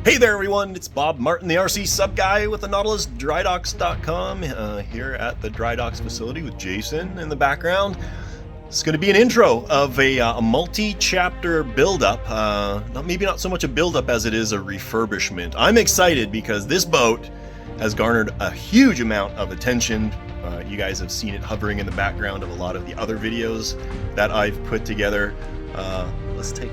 Hey there everyone, it's Bob Martin, the RCSubGuy with the NautilusDryDocks.com here at the Dry Docks facility with Jason in the background. It's going to be an intro of a multi-chapter build-up, maybe not so much a build-up as it is a refurbishment. I'm excited because this boat has garnered a huge amount of attention. You guys have seen it hovering in the background of a lot of the other videos that I've put together. Let's take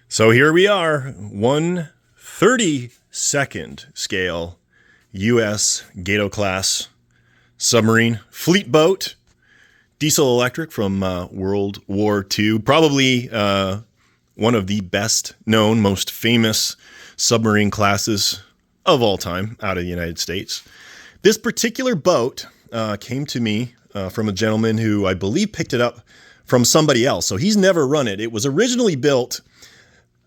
So here we are, 1/32nd scale U.S. Gato class submarine fleet boat, diesel electric from World War II. Probably one of the best known, most famous submarine classes of all time out of the United States. This particular boat came to me from a gentleman who I believe picked it up from somebody else. So he's never run it. It was originally built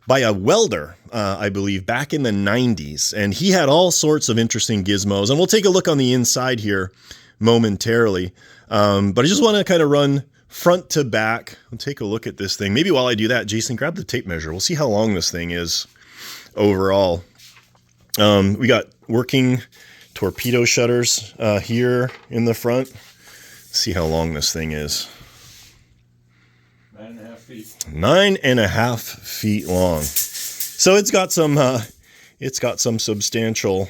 by a welder, I believe, back in the 90s. And he had all sorts of interesting gizmos. And we'll take a look on the inside here momentarily. But I just want to kind of run front to back and take a look at this thing. Maybe while I do that, Jason, grab the tape measure. We'll see how long this thing is overall. We got working torpedo shutters here in the front. Let's see how long this thing is. 9.5 feet. 9.5 feet long. So it's got some substantial,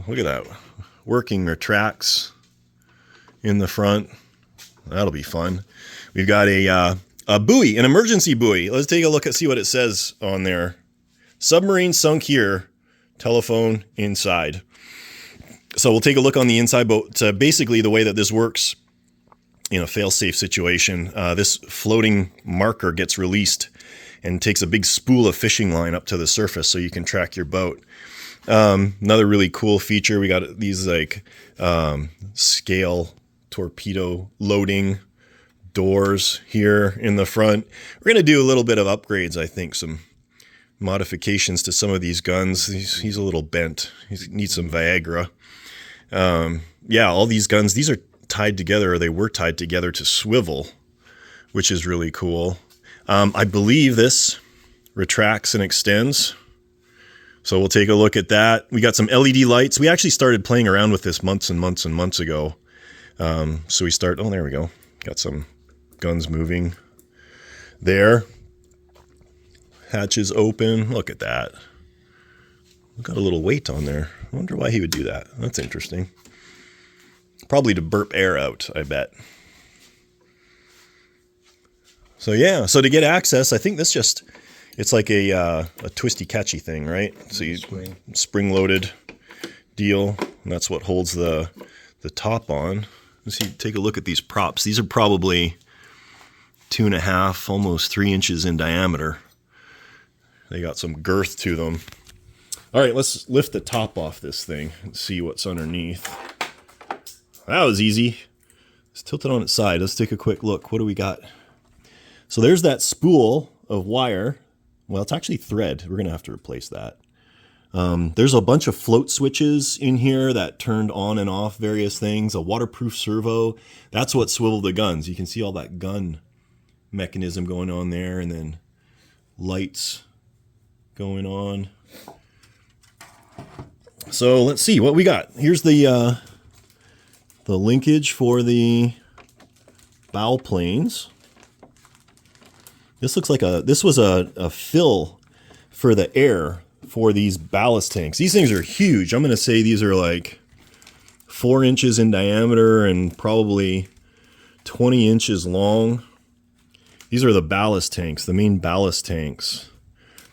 look at that, working retracts in the front. That'll be fun. We've got a buoy, an emergency buoy. Let's take a look and see what it says on there. Submarine sunk here, telephone inside. So we'll take a look on the inside boat. Basically the way that this works in a fail-safe situation, this floating marker gets released and takes a big spool of fishing line up to the surface so you can track your boat. Another really cool feature, we got these like scale torpedo loading doors here in the front. We're going to do a little bit of upgrades, I think, some modifications to some of these guns. He's a little bent. He needs some Viagra. Yeah, all these guns, these are tied together, or they were tied together to swivel, which is really cool. I believe this retracts and extends. So we'll take a look at that. We got some LED lights. We actually started playing around with this months and months and months ago. So we start, oh, there we go. Got some guns moving there. Hatches open. Look at that. Got a little weight on there. I wonder why he would do that. That's interesting. Probably to burp air out, I bet. So yeah, so to get access, I think this just, it's like a twisty catchy thing, right? So you spring loaded deal, and that's what holds the top on. Let's see, take a look at these props. These are probably 2.5, almost 3 inches in diameter. They got some girth to them. All right, let's lift the top off this thing and see what's underneath. That was easy. Let's tilt it on its side. Let's take a quick look. What do we got? So there's that spool of wire. Well, it's actually thread. We're going to have to replace that. There's a bunch of float switches in here that turned on and off various things. A waterproof servo. That's what swiveled the guns. You can see all that gun mechanism going on there, and then lights going on. So let's see what we got. Here's the linkage for the bow planes. This looks like this was a fill for the air for these ballast tanks. These things are huge. I'm going to say these are like 4 inches in diameter and probably 20 inches long. These are the ballast tanks, the main ballast tanks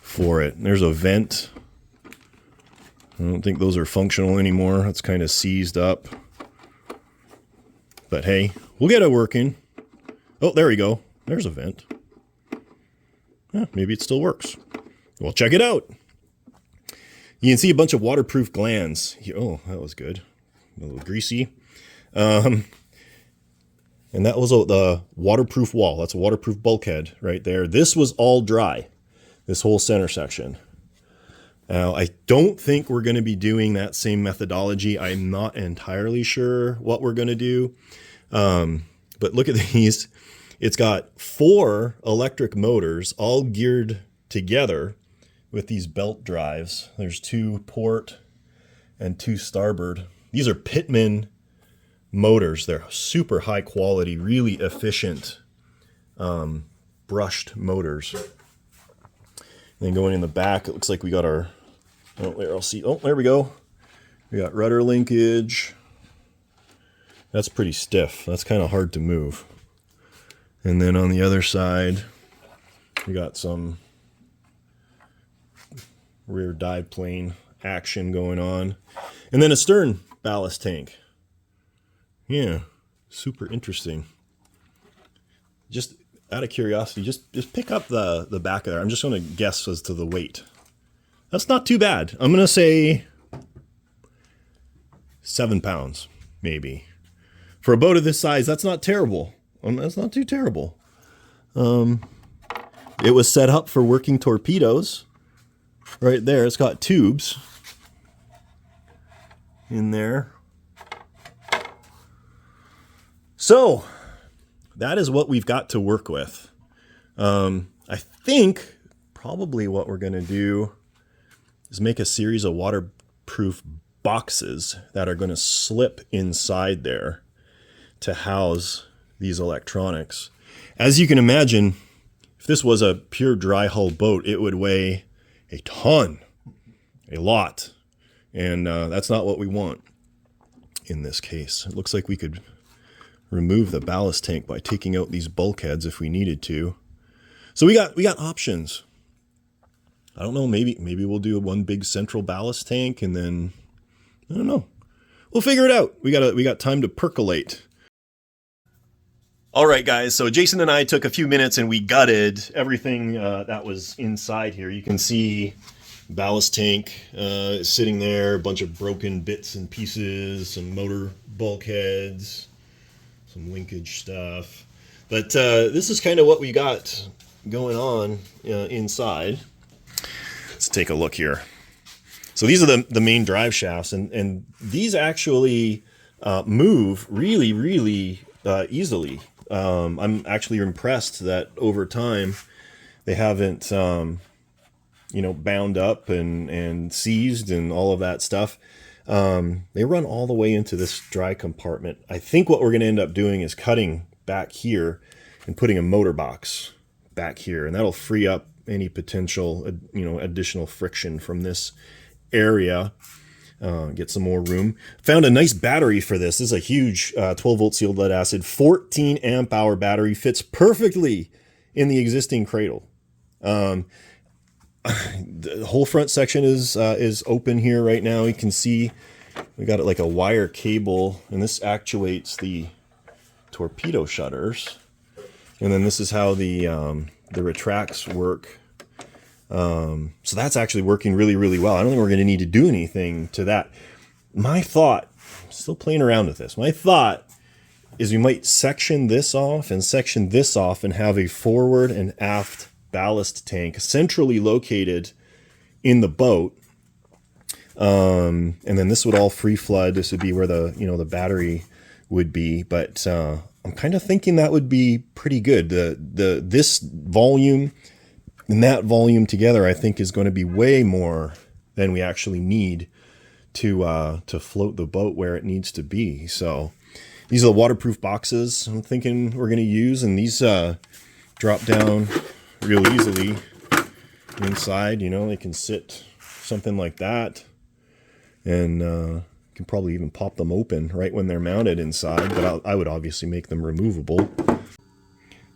for it. There's a vent. I don't think those are functional anymore. That's kind of seized up. But hey, we'll get it working. Oh, there we go. There's a vent. Yeah, maybe it still works. Well, check it out. You can see a bunch of waterproof glands. Oh, that was good. A little greasy. And that was the waterproof wall. That's a waterproof bulkhead right there. This was all dry, this whole center section. Now, I don't think we're going to be doing that same methodology. I'm not entirely sure what we're going to do. But look at these. It's got 4 electric motors all geared together with these belt drives. There's 2 port and 2 starboard. These are Pitman motors. They're super high quality, really efficient brushed motors. And then going in the back, it looks like we got our, oh, there we go. We got rudder linkage. That's pretty stiff. That's kind of hard to move. And then on the other side, we got some rear dive plane action going on. And then a stern ballast tank. Yeah, super interesting. Just out of curiosity, just pick up the back of there. I'm just going to guess as to the weight. That's not too bad. I'm going to say 7 pounds, maybe. For a boat of this size, that's not terrible. That's not too terrible. It was set up for working torpedoes. Right there, it's got tubes in there. So, that is what we've got to work with. I think probably what we're going to do is make a series of waterproof boxes that are going to slip inside there to house these electronics. As you can imagine, if this was a pure dry hull boat, it would weigh a ton, a lot. And that's not what we want in this case. It looks like we could remove the ballast tank by taking out these bulkheads if we needed to. So we got options. I don't know, maybe we'll do one big central ballast tank, and then I don't know. We'll figure it out. We got time to percolate. All right, guys. So Jason and I took a few minutes and we gutted everything that was inside here. You can see ballast tank sitting there, a bunch of broken bits and pieces, some motor bulkheads, some linkage stuff. But this is kind of what we got going on inside. Let's take a look here. So these are the main drive shafts, and these actually move really, really easily. I'm actually impressed that over time they haven't, bound up and seized and all of that stuff. They run all the way into this dry compartment. I think what we're going to end up doing is cutting back here and putting a motor box back here, and that'll free up any potential, additional friction from this area. Get some more room. Found a nice battery for this. This is a huge 12-volt sealed lead acid, 14 amp hour battery. Fits perfectly in the existing cradle. The whole front section is open here right now. You can see we got it like a wire cable, and this actuates the torpedo shutters. And then this is how the retracts work. So that's actually working really, really well. I don't think we're going to need to do anything to that. My thought, I'm still playing around with this. My thought is we might section this off and section this off and have a forward and aft ballast tank centrally located in the boat. And then this would all free flood. This would be where the battery would be. But I'm kind of thinking that would be pretty good. This volume and that volume together, I think, is going to be way more than we actually need to float the boat where it needs to be. So these are the waterproof boxes I'm thinking we're going to use, and these drop down real easily inside. They can sit something like that, and you can probably even pop them open right when they're mounted inside, but I would obviously make them removable.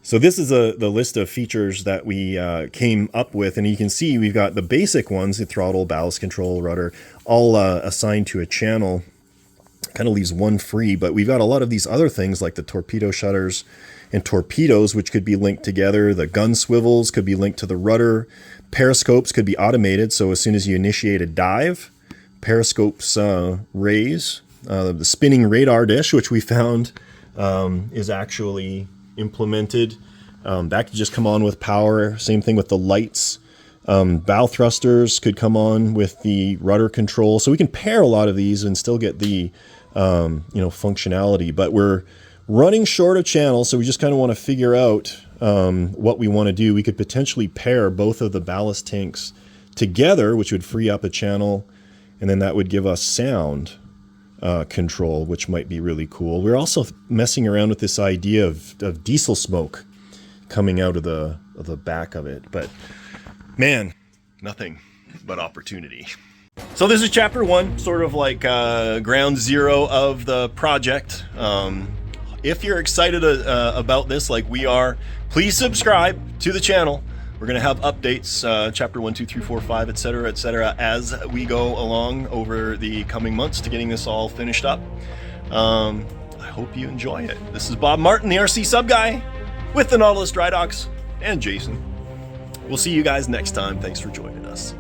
So this is the list of features that we came up with, and you can see we've got the basic ones: the throttle, ballast control, rudder, all assigned to a channel. Kind of leaves one free, but we've got a lot of these other things like the torpedo shutters and torpedoes, which could be linked together. The gun swivels could be linked to the rudder. Periscopes could be automated, so as soon as you initiate a dive, periscopes raise. The spinning radar dish, which we found is actually implemented. That could just come on with power. Same thing with the lights. Bow thrusters could come on with the rudder control. So we can pair a lot of these and still get the, functionality. But we're running short of channels, so we just kind of want to figure out what we want to do. We could potentially pair both of the ballast tanks together, which would free up a channel, and then that would give us sound control, which might be really cool. We're also messing around with this idea of diesel smoke coming out of the back of it, but man, nothing but opportunity. So this is chapter 1, sort of like ground zero of the project. If you're excited about this like we are, please subscribe to the channel. We're going to have updates, chapter 1, 2, 3, 4, 5, etc., as we go along over the coming months to getting this all finished up. I hope you enjoy it. This is Bob Martin, the RCSubGuy, with the Nautilus Dry Docks, and Jason. We'll see you guys next time. Thanks for joining us.